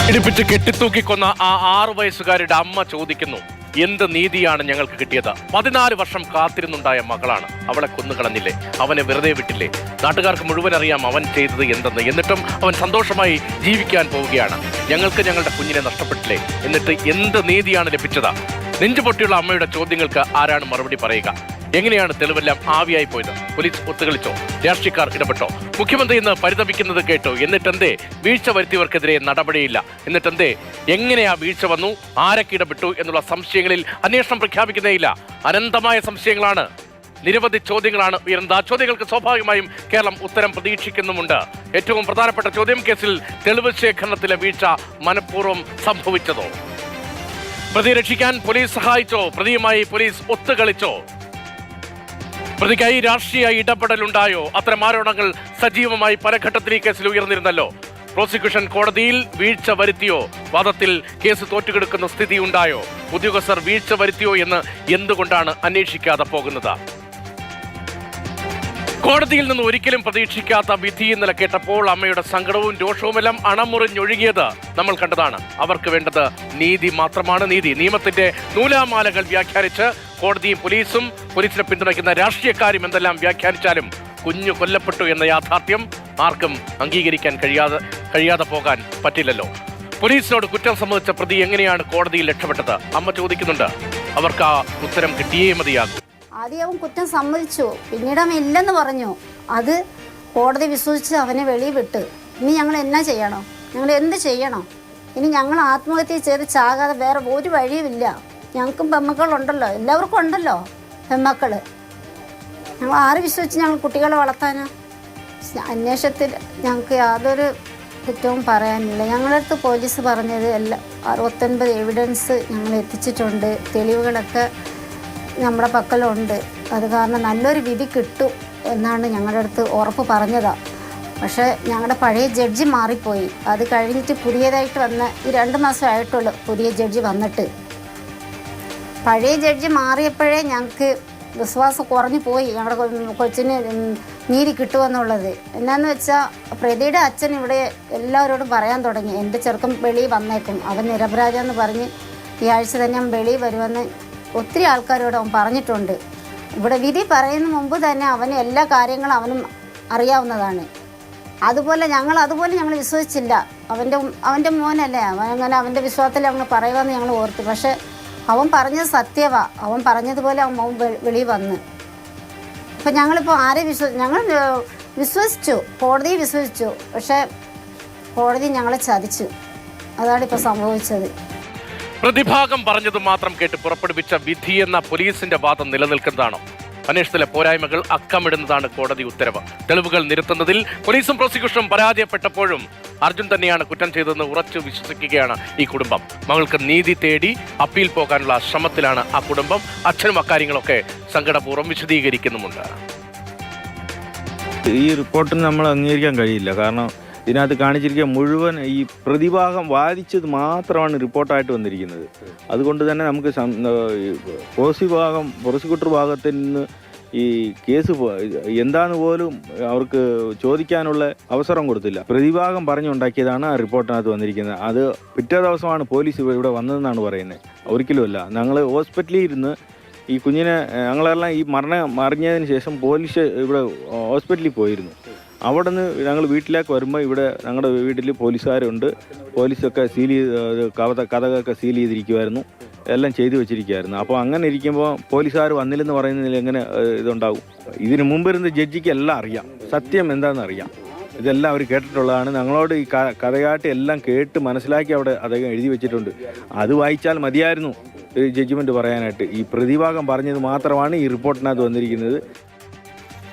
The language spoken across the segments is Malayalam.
ഇടിപ്പിച്ച് കെട്ടിത്തൂക്കിക്കൊന്ന ആ 6 വയസ്സുകാരുടെ അമ്മ ചോദിക്കുന്നു, എന്ത് നീതിയാണ് ഞങ്ങൾക്ക് കിട്ടിയത്? 14 വർഷം കാത്തിരുന്നുണ്ടായ മകളാണ്. അവളെ കൊന്നുകളഞ്ഞില്ലേ? അവനെ വെറുതെ വിട്ടില്ലേ? നാട്ടുകാർക്ക് മുഴുവൻ അറിയാം അവൻ ചെയ്തത് എന്തെന്ന്. എന്നിട്ടും അവൻ സന്തോഷമായി ജീവിക്കാൻ പോവുകയാണ്. ഞങ്ങൾക്ക് ഞങ്ങളുടെ കുഞ്ഞിനെ നഷ്ടപ്പെട്ടില്ലേ? എന്നിട്ട് എന്ത് നീതിയാണ് ലഭിച്ചത്? നെഞ്ചുപൊട്ടിയുള്ള അമ്മയുടെ ചോദ്യങ്ങൾക്ക് ആരാണ് മറുപടി പറയുക? എങ്ങനെയാണ് തെളിവെല്ലാം ആവിയായി പോയത്? പോലീസ് ഒത്തുകളിച്ചോ? രാഷ്ട്രീയക്കാർ ഇടപെട്ടോ? മുഖ്യമന്ത്രി ഇന്ന് പരിതപിക്കുന്നത് കേട്ടോ? എന്നിട്ടെന്തേ വീഴ്ച വരുത്തിയവർക്കെതിരെ നടപടിയില്ല? എന്നിട്ടെന്തേ എങ്ങനെയാ വീഴ്ച വന്നു? ആരൊക്കെ ഇടപെട്ടു എന്നുള്ള സംശയങ്ങളിൽ അന്വേഷണം പ്രഖ്യാപിക്കുന്നേയില്ല. അനന്തമായ സംശയങ്ങളാണ്, നിരവധി ചോദ്യങ്ങളാണ് ഉയർന്നത്. ആ ചോദ്യങ്ങൾക്ക് സ്വാഭാവികമായും കേരളം ഉത്തരം പ്രതീക്ഷിക്കുന്നുമുണ്ട്. ഏറ്റവും പ്രധാനപ്പെട്ട ചോദ്യം, കേസിൽ തെളിവ് ശേഖരണത്തിലെ വീഴ്ച മനഃപൂർവ്വം സംഭവിച്ചതോ? പ്രതിയെ രക്ഷിക്കാൻ പോലീസ് സഹായിച്ചോ? പ്രതിയുമായി പോലീസ് ഒത്തുകളിച്ചോ? പ്രതിക്കായി രാഷ്ട്രീയ ഇടപെടലുണ്ടായോ? അത്തരം ആരോപണങ്ങൾ സജീവമായി പല ഘട്ടത്തിൽ ഈ കേസിൽ ഉയർന്നിരുന്നല്ലോ. പ്രോസിക്യൂഷൻ കോടതിയിൽ വീഴ്ച വരുത്തിയോ? വാദത്തിൽ കേസ് തോറ്റുകിടക്കുന്ന സ്ഥിതി ഉണ്ടായോ? ഉദ്യോഗസ്ഥർ വീഴ്ച വരുത്തിയോ എന്ന് എന്തുകൊണ്ടാണ് അന്വേഷിക്കാതെ പോകുന്നത്? കോടതിയിൽ നിന്ന് ഒരിക്കലും പ്രതീക്ഷിക്കാത്ത വിധി ഇന്നലെ കേട്ടപ്പോൾ അമ്മയുടെ സങ്കടവും രോഷവുമെല്ലാം അണമുറിഞ്ഞൊഴുകിയത് നമ്മൾ കണ്ടതാണ്. അവർക്ക് വേണ്ടത് നീതി മാത്രമാണ്. നീതി. നിയമത്തിന്റെ നൂലാമാലകൾ വ്യാഖ്യാനിച്ച് കോടതിയും പോലീസിനെ പിന്തുണയ്ക്കുന്ന രാഷ്ട്രീയക്കാരും എന്തെല്ലാം വ്യാഖ്യാനിച്ചാലും കുഞ്ഞു കൊല്ലപ്പെട്ടു എന്ന യാഥാർത്ഥ്യം ആർക്കും അംഗീകരിക്കാൻ കഴിയാതെ പോകാൻ പറ്റില്ലല്ലോ. പോലീസിനോട് കുറ്റം സമ്മതിച്ച പ്രതി എങ്ങനെയാണ് കോടതിയിൽ രക്ഷപ്പെട്ടത്? അമ്മ ചോദിക്കുന്നുണ്ട്. അവർക്ക് ആ ഉത്തരം കിട്ടിയേ മതിയാകും. ആദ്യം അവൻ കുറ്റം സമ്മതിച്ചു, പിന്നീട് അവൻ ഇല്ലെന്ന് പറഞ്ഞു. അത് കോടതി വിശ്വസിച്ച് അവനെ വെളിയിൽ വിട്ട്. ഇനി ഞങ്ങൾ എന്നാ ചെയ്യണം? ഞങ്ങൾ എന്ത് ചെയ്യണം? ഇനി ഞങ്ങൾ ആത്മഹത്യ ചെയ്ത് ചാകാതെ വേറെ ഒരു വഴിയുമില്ല. ഞങ്ങൾക്കും പെമ്മക്കളുണ്ടല്ലോ, എല്ലാവർക്കും ഉണ്ടല്ലോ പെമ്മക്കൾ. ഞങ്ങൾ ആര് വിശ്വസിച്ച് ഞങ്ങൾ കുട്ടികളെ വളർത്താനാ? അന്വേഷണത്തിൽ ഞങ്ങൾക്ക് യാതൊരു കുറ്റവും പറയാനില്ല. ഞങ്ങളുടെ അടുത്ത് പോലീസ് പറഞ്ഞത് 69 എവിഡൻസ് ഞങ്ങൾ എത്തിച്ചിട്ടുണ്ട്, തെളിവുകളൊക്കെ നമ്മുടെ പക്കലുണ്ട്. അത് കാരണം നല്ലൊരു വിധി കിട്ടും എന്നാണ് ഞങ്ങളുടെ അടുത്ത് ഉറപ്പ് പറഞ്ഞതാണ്. പക്ഷേ ഞങ്ങളുടെ പഴയ ജഡ്ജി മാറിപ്പോയി. അത് കഴിഞ്ഞിട്ട് പുതിയതായിട്ട് വന്ന ഈ 2 മാസമായിട്ടുള്ളൂ പുതിയ ജഡ്ജി വന്നിട്ട്. പഴയ ജഡ്ജി മാറിയപ്പോഴേ ഞങ്ങൾക്ക് വിശ്വാസം കുറഞ്ഞു പോയി, ഞങ്ങളുടെ കൊച്ചിന് നീതി കിട്ടുമെന്നുള്ളത്. എന്നാന്ന് വെച്ചാൽ പ്രതിയുടെ അച്ഛൻ ഇവിടെ എല്ലാവരോടും പറയാൻ തുടങ്ങി, എൻ്റെ ചെറുക്കൻ വെളിയിൽ വന്നേക്കും, അവൻ നിരപരാധമെന്ന് പറഞ്ഞ് ഈ ആഴ്ച തന്നെ അവൻ വെളിയിൽ വരുമെന്ന് ഒത്തിരി ആൾക്കാരോട് അവൻ പറഞ്ഞിട്ടുണ്ട്. ഇവിടെ വിധി പറയുന്ന മുമ്പ് തന്നെ അവന് എല്ലാ കാര്യങ്ങളും അവനും അറിയാവുന്നതാണ്. അതുപോലെ ഞങ്ങൾ വിശ്വസിച്ചില്ല. അവൻ്റെ മോനല്ലേ, അവനങ്ങനെ അവൻ്റെ വിശ്വാസത്തിൽ ഞങ്ങൾ പറയുമെന്ന് ഞങ്ങൾ ഓർത്തു. പക്ഷെ അവൻ പറഞ്ഞത് സത്യമാണ്. അവൻ പറഞ്ഞതുപോലെ അവൻ മോൻ വെളിയിൽ വന്ന്. അപ്പം ഞങ്ങളിപ്പോൾ ആരെ ഞങ്ങൾ വിശ്വസിച്ചു, കോടതിയെ വിശ്വസിച്ചു. പക്ഷേ കോടതി ഞങ്ങളെ ചതിച്ചു. അതാണിപ്പോൾ സംഭവിച്ചത്. പ്രതിഭാഗം പറഞ്ഞത് മാത്രം കേട്ട് പുറപ്പെടുവിച്ച വിധി എന്ന പോലീസിന്റെ വാദം നിലനിൽക്കുന്നതാണോ? അന്വേഷണത്തിലെ പോരായ്മകൾ അക്കമിടുന്നതാണ് കോടതി ഉത്തരവ്. തെളിവുകൾ നിരത്തുന്നതിൽ പോലീസും പ്രോസിക്യൂഷനും പരാജയപ്പെട്ടപ്പോഴും അർജുൻ തന്നെയാണ് കുറ്റം ചെയ്തതെന്ന് ഉറച്ചു വിശ്വസിക്കുകയാണ് ഈ കുടുംബം. മകൾക്ക് നീതി തേടി അപ്പീൽ പോകാനുള്ള ശ്രമത്തിലാണ് ആ കുടുംബം. അച്ഛനും അക്കാര്യങ്ങളൊക്കെ സങ്കടപൂർവ്വം വിശദീകരിക്കുന്നുമുണ്ട്. ഈ റിപ്പോർട്ടിന് നമ്മൾ അംഗീകരിക്കാൻ കഴിയില്ല. കാരണം ഇതിനകത്ത് കാണിച്ചിരിക്കുക മുഴുവൻ ഈ പ്രതിഭാഗം വാദിച്ചത് മാത്രമാണ് റിപ്പോർട്ടായിട്ട് വന്നിരിക്കുന്നത്. അതുകൊണ്ട് തന്നെ നമുക്ക് പ്രോസിക്യൂട്ടർ ഭാഗത്തിൽ നിന്ന് ഈ കേസ് എന്താന്ന് പോലും അവർക്ക് ചോദിക്കാനുള്ള അവസരം കൊടുത്തില്ല. പ്രതിഭാഗം പറഞ്ഞുണ്ടാക്കിയതാണ് ആ റിപ്പോർട്ടിനകത്ത് വന്നിരിക്കുന്നത്. അത് പിറ്റേ ദിവസമാണ് പോലീസ് ഇവിടെ വന്നതെന്നാണ് പറയുന്നത്. ഒരിക്കലുമല്ല. ഞങ്ങൾ ഹോസ്പിറ്റലിൽ ഇരുന്ന് ഈ കുഞ്ഞിനെ ഞങ്ങളെല്ലാം ഈ മരണം അറിഞ്ഞതിന് ശേഷം പോലീസ് ഇവിടെ ഹോസ്പിറ്റലിൽ പോയിരുന്നു. അവിടെ നിന്ന് ഞങ്ങൾ വീട്ടിലേക്ക് വരുമ്പോൾ ഇവിടെ ഞങ്ങളുടെ വീട്ടിൽ പോലീസുകാരുണ്ട്. പോലീസൊക്കെ സീൽ ചെയ്ത് കഥകളൊക്കെ സീൽ ചെയ്തിരിക്കുമായിരുന്നു, എല്ലാം ചെയ്തു വെച്ചിരിക്കുമായിരുന്നു. അപ്പോൾ അങ്ങനെ ഇരിക്കുമ്പോൾ പോലീസുകാർ വന്നില്ലെന്ന് പറയുന്നതിൽ എങ്ങനെ ഇതുണ്ടാവും? ഇതിന് മുമ്പിരുന്ന ജഡ്ജിക്ക് എല്ലാം അറിയാം, സത്യം എന്താണെന്ന് അറിയാം. ഇതെല്ലാം അവർ കേട്ടിട്ടുള്ളതാണ്. ഞങ്ങളോട് ഈ കഥകാട്ടി എല്ലാം കേട്ട് മനസ്സിലാക്കി അവിടെ അദ്ദേഹം എഴുതി വെച്ചിട്ടുണ്ട്. അത് വായിച്ചാൽ മതിയായിരുന്നു ജഡ്ജ്മെൻറ്റ് പറയാനായിട്ട്. ഈ പ്രതിഭാഗം പറഞ്ഞത് മാത്രമാണ് ഈ റിപ്പോർട്ടിനകത്ത് വന്നിരിക്കുന്നത്.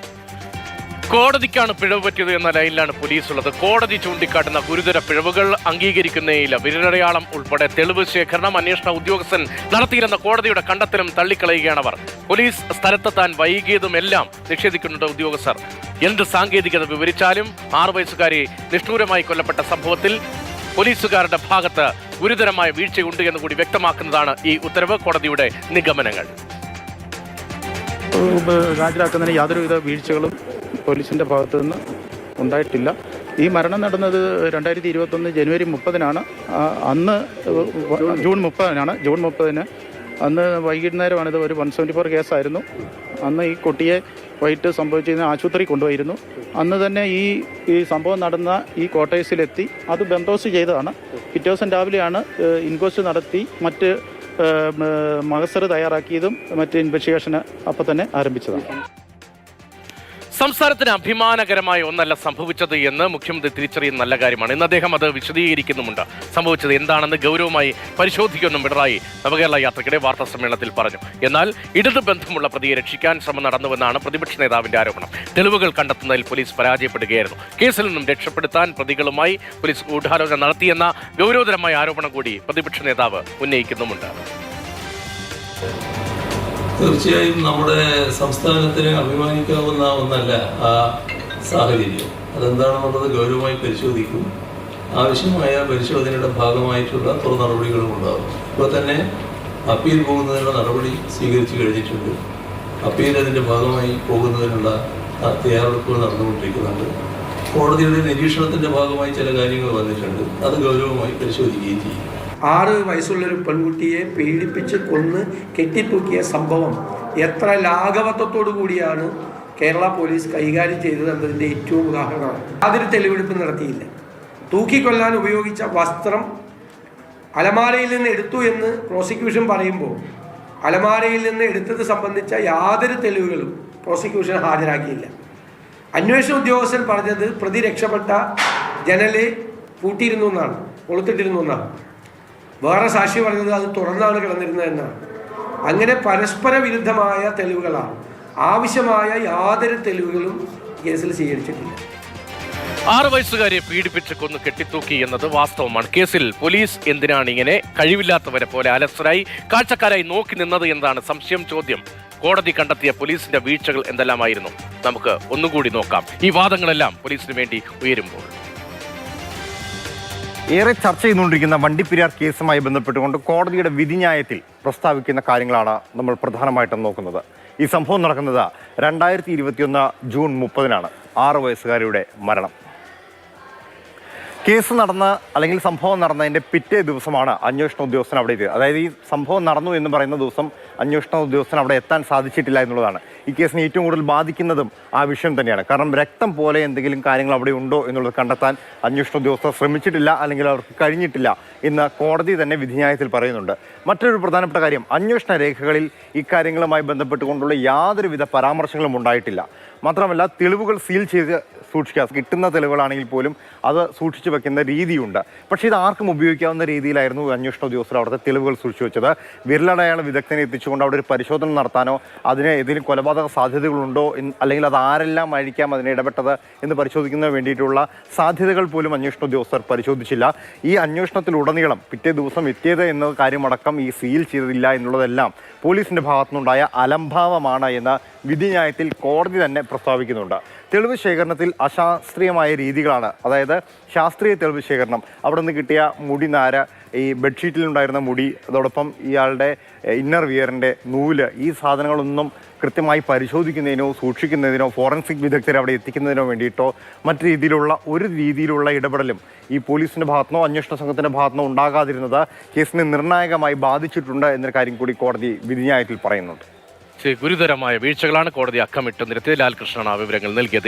കോടതിക്കാണ് പിഴവ് പറ്റിയത് എന്ന ലൈനിലാണ് പോലീസ് ഉള്ളത്. കോടതി ചൂണ്ടിക്കാട്ടുന്ന ഗുരുതര പിഴവുകൾ അംഗീകരിക്കുന്നേയില്ല. വിരലടയാളം ഉൾപ്പെടെ തെളിവ് ശേഖരണം അന്വേഷണ ഉദ്യോഗസ്ഥൻ നടത്തിയിരുന്ന കോടതിയുടെ കണ്ടെത്തലും തള്ളിക്കളയുകയാണ് അവർ. പോലീസ് സ്ഥലത്തെത്താൻ വൈകിയതുമെല്ലാം നിഷേധിക്കുന്നുണ്ട് ഉദ്യോഗസ്ഥർ. എന്ത് സാങ്കേതികത വിവരിച്ചാലും 6 വയസ്സുകാരി നിഷ്ഠൂരമായി കൊല്ലപ്പെട്ട സംഭവത്തിൽ പോലീസുകാരുടെ ഭാഗത്ത് ഗുരുതരമായ വീഴ്ചയുണ്ട് എന്ന് കൂടി വ്യക്തമാക്കുന്നതാണ് ഈ ഉത്തരവ്. കോടതിയുടെ നിഗമനങ്ങൾ ഹാജരാക്കുന്നതിന് യാതൊരുവിധ വീഴ്ചകളും പോലീസിൻ്റെ ഭാഗത്തു നിന്ന് ഉണ്ടായിട്ടില്ല. ഈ മരണം നടന്നത് 2021 ജനുവരി 30-നാണ്. അന്ന് ജൂൺ 30-ന് അന്ന് വൈകുന്നേരമാണ്. ഇത് ഒരു 174 കേസായിരുന്നു. അന്ന് ഈ കുട്ടിയെ വൈകിട്ട് സംഭവിച്ചതിന് ആശുപത്രി കൊണ്ടുപോയിരുന്നു. അന്ന് തന്നെ ഈ സംഭവം നടന്ന ഈ ക്വാർട്ടേഴ്സിലെത്തി അത് ബന്ദോബസ്ത് ചെയ്തതാണ്. പിറ്റേ ദിവസം രാവിലെയാണ് ഇൻക്വസ്റ്റ് നടത്തി മറ്റ് മഹസർ തയ്യാറാക്കിയതും മറ്റ് ഇൻവെസ്റ്റിഗേഷന് അപ്പം തന്നെ ആരംഭിച്ചതാണ്. സംസ്ഥാനത്തിന് അഭിമാനകരമായ ഒന്നല്ല സംഭവിച്ചത് എന്ന് മുഖ്യമന്ത്രി തിരിച്ചറിയുന്ന നല്ല കാര്യമാണ്. ഇന്ന് അദ്ദേഹം അത് വിശദീകരിക്കുന്നുമുണ്ട്. സംഭവിച്ചത് എന്താണെന്ന് ഗൗരവമായി പരിശോധിക്കുമെന്നും പിണറായി നവകേരള യാത്രയ്ക്കിടെ വാർത്താ സമ്മേളനത്തിൽ പറഞ്ഞു. എന്നാൽ ഇടതു ബന്ധമുള്ള പ്രതിയെ രക്ഷിക്കാൻ ശ്രമം നടന്നുവെന്നാണ് പ്രതിപക്ഷ നേതാവിന്റെ ആരോപണം. തെളിവുകൾ കണ്ടെത്തുന്നതിൽ പോലീസ് പരാജയപ്പെടുകയായിരുന്നു. കേസിൽ നിന്നും രക്ഷപ്പെടുത്താൻ പ്രതികളുമായി പോലീസ് ഗൂഢാലോചന നടത്തിയെന്ന ഗൗരവതരമായ ആരോപണം കൂടി പ്രതിപക്ഷ നേതാവ് ഉന്നയിക്കുന്നുമുണ്ട്. തീർച്ചയായും നമ്മുടെ സംസ്ഥാനത്തിന് അഭിമാനിക്കാവുന്ന ഒന്നല്ല ആ സാഹചര്യം. അതെന്താണെന്നുള്ളത് ഗൗരവമായി പരിശോധിക്കും. ആവശ്യമായ പരിശോധനയുടെ ഭാഗമായിട്ടുള്ള തുടർ നടപടികളും ഉണ്ടാകും. ഇപ്പോൾ തന്നെ അപ്പീൽ പോകുന്നതിനുള്ള നടപടി സ്വീകരിച്ചു കഴിഞ്ഞിട്ടുണ്ട്. അപ്പീൽ അതിൻ്റെ ഭാഗമായി പോകുന്നതിനുള്ള തയ്യാറെടുപ്പുകൾ നടന്നുകൊണ്ടിരിക്കുന്നുണ്ട്. കോടതിയുടെ നിരീക്ഷണത്തിൻ്റെ ഭാഗമായി ചില കാര്യങ്ങൾ വന്നിട്ടുണ്ട്. അത് ഗൗരവമായി പരിശോധിക്കുകയും ചെയ്യും. 6 വയസ്സുള്ളൊരു പെൺകുട്ടിയെ പീഡിപ്പിച്ച് കൊന്ന് കെട്ടിത്തൂക്കിയ സംഭവം എത്ര ലാഘവത്വത്തോടു കൂടിയാണ് കേരള പോലീസ് കൈകാര്യം ചെയ്തത് എന്നതിൻ്റെ ഏറ്റവും ഉദാഹരണമാണ്. യാതൊരു തെളിവെടുപ്പ് നടത്തിയില്ല. തൂക്കിക്കൊല്ലാൻ ഉപയോഗിച്ച വസ്ത്രം അലമാരയിൽ നിന്ന് എടുത്തു എന്ന് പ്രോസിക്യൂഷൻ പറയുമ്പോൾ അലമാരയിൽ നിന്ന് എടുത്തത് സംബന്ധിച്ച യാതൊരു തെളിവുകളും പ്രോസിക്യൂഷൻ ഹാജരാക്കിയില്ല. അന്വേഷണ ഉദ്യോഗസ്ഥൻ പറഞ്ഞത് പ്രതി രക്ഷപ്പെട്ട ജനല് പൂട്ടിയിരുന്നു എന്നാണ്, കൊളുത്തിട്ടിരുന്നു എന്നാണ്. വേറെ സാക്ഷി പറഞ്ഞത് അത് തുറന്നാണ് കിടന്നിരുന്നത് എന്നാണ്. അങ്ങനെ പരസ്പര വിരുദ്ധമായ തെളിവുകളാണ്. ആവശ്യമായ യാതൊരു തെളിവുകളും കേസിൽ സ്വീകരിച്ചിട്ടില്ല. 6 വയസ്സുകാരെ പീഡിപ്പിച്ച് കൊന്ന് കെട്ടിത്തൂക്കി എന്നത് വാസ്തവമാണ്. കേസിൽ പോലീസ് എന്തിനാണ് ഇങ്ങനെ കഴിവില്ലാത്തവരെ പോലെ അലസരായി കാഴ്ചക്കാരായി നോക്കി നിന്നത് എന്നതാണ് സംശയം. ചോദ്യം: കോടതി കണ്ടെത്തിയ പോലീസിന്റെ വീഴ്ചകൾ എന്തെല്ലാമായിരുന്നു? നമുക്ക് ഒന്നുകൂടി നോക്കാം. ഈ വാദങ്ങളെല്ലാം പോലീസിന് വേണ്ടി ഉയരുമ്പോൾ ഏറെ ചർച്ച ചെയ്തുകൊണ്ടിരിക്കുന്ന വണ്ടിപ്പെരിയാർ കേസുമായി ബന്ധപ്പെട്ടുകൊണ്ട് കോടതിയുടെ വിധിന്യായത്തിൽ പ്രസ്താവിക്കുന്ന കാര്യങ്ങളാണ് നമ്മൾ പ്രധാനമായിട്ടും നോക്കുന്നത്. ഈ സംഭവം നടക്കുന്നത് 2021 ജൂൺ 30-നാണ്. 6 വയസ്സുകാരിയുടെ മരണം. കേസ് നടന്ന അല്ലെങ്കിൽ സംഭവം നടന്നതിൻ്റെ പിറ്റേ ദിവസമാണ് അന്വേഷണ ഉദ്യോഗസ്ഥൻ അവിടെ എത്തിയത്. അതായത് ഈ സംഭവം നടന്നു എന്ന് പറയുന്ന ദിവസം അന്വേഷണ ഉദ്യോഗസ്ഥൻ അവിടെ എത്താൻ സാധിച്ചിട്ടില്ല എന്നുള്ളതാണ് ഈ കേസിനെ ഏറ്റവും കൂടുതൽ ബാധിക്കുന്നതും ആ വിഷയം തന്നെയാണ്. കാരണം രക്തം പോലെ എന്തെങ്കിലും കാര്യങ്ങൾ അവിടെ ഉണ്ടോ എന്നുള്ളത് കണ്ടെത്താൻ അന്വേഷണ ഉദ്യോഗസ്ഥർ ശ്രമിച്ചിട്ടില്ല, അല്ലെങ്കിൽ അവർക്ക് കഴിഞ്ഞിട്ടില്ല എന്ന് കോടതി തന്നെ വിധിന്യായത്തിൽ പറയുന്നുണ്ട്. മറ്റൊരു പ്രധാനപ്പെട്ട കാര്യം, അന്വേഷണ രേഖകളിൽ ഇക്കാര്യങ്ങളുമായി ബന്ധപ്പെട്ടുകൊണ്ടുള്ള യാതൊരുവിധ പരാമർശങ്ങളും ഉണ്ടായിട്ടില്ല. മാത്രമല്ല, തെളിവുകൾ സീൽ ചെയ്ത് സൂക്ഷിക്കുക, കിട്ടുന്ന തെളിവുകളാണെങ്കിൽ പോലും അത് സൂക്ഷിച്ചു വെക്കുന്ന രീതിയുണ്ട്. പക്ഷേ ഇത് ആർക്കും ഉപയോഗിക്കാവുന്ന രീതിയിലായിരുന്നു അന്വേഷണ ഉദ്യോഗസ്ഥർ അവിടുത്തെ തെളിവുകൾ സൂക്ഷിച്ചു വെച്ചത്. വിരലടയാള വിദഗ്ധനെ എത്തിച്ചുകൊണ്ട് അവിടെ ഒരു പരിശോധന നടത്താനോ അതിന് ഏതെങ്കിലും കൊലപാതക സാധ്യതകളുണ്ടോ അല്ലെങ്കിൽ അത് ആരെല്ലാം ആയിരിക്കാം അതിനെ ഇടപെട്ടത് എന്ന് പരിശോധിക്കുന്നതിന് വേണ്ടിയിട്ടുള്ള സാധ്യതകൾ പോലും അന്വേഷണ ഉദ്യോഗസ്ഥർ പരിശോധിച്ചില്ല. ഈ അന്വേഷണത്തിലുടനീളം പിറ്റേ ദിവസം എത്തിയത് എന്ന കാര്യമടക്കം ഈ സീൽ ചെയ്തില്ല എന്നുള്ളതെല്ലാം പോലീസിൻ്റെ ഭാഗത്തുനിന്നുണ്ടായ അലംഭാവമാണ് എന്ന് വിധിന്യായത്തിൽ കോടതി തന്നെ പ്രസ്താവിക്കുന്നുണ്ട്. തെളിവ് ശേഖരണത്തിൽ അശാസ്ത്രീയമായ രീതികളാണ്, അതായത് ശാസ്ത്രീയ തെളിവ് ശേഖരണം, അവിടെ നിന്ന് കിട്ടിയ മുടി നാര്, ഈ ബെഡ്ഷീറ്റിലുണ്ടായിരുന്ന മുടി, അതോടൊപ്പം ഇയാളുടെ ഇന്നർ വിയറിൻ്റെ നൂല്, ഈ സാധനങ്ങളൊന്നും കൃത്യമായി പരിശോധിക്കുന്നതിനോ സൂക്ഷിക്കുന്നതിനോ ഫോറൻസിക് വിദഗ്ധരെ അവിടെ എത്തിക്കുന്നതിനോ വേണ്ടിയിട്ടോ മറ്റു രീതിയിലുള്ള ഇടപെടലും ഈ പോലീസിൻ്റെ ഭാഗത്തുനിന്നോ അന്വേഷണ സംഘത്തിൻ്റെ ഭാഗത്തുനിന്നോ ഉണ്ടാകാതിരുന്നത് കേസിനെ നിർണായകമായി ബാധിച്ചിട്ടുണ്ട് എന്നൊരു കാര്യം കൂടി കോടതി വിധിന്യായത്തിൽ പറയുന്നുണ്ട്. ഗുരുതരമായ വീഴ്ചകളാണ് കോടതി അക്കമിട്ട് നിരത്തിയ. ലാൽകൃഷ്ണനാണ് വിവരങ്ങൾ നൽകിയത്.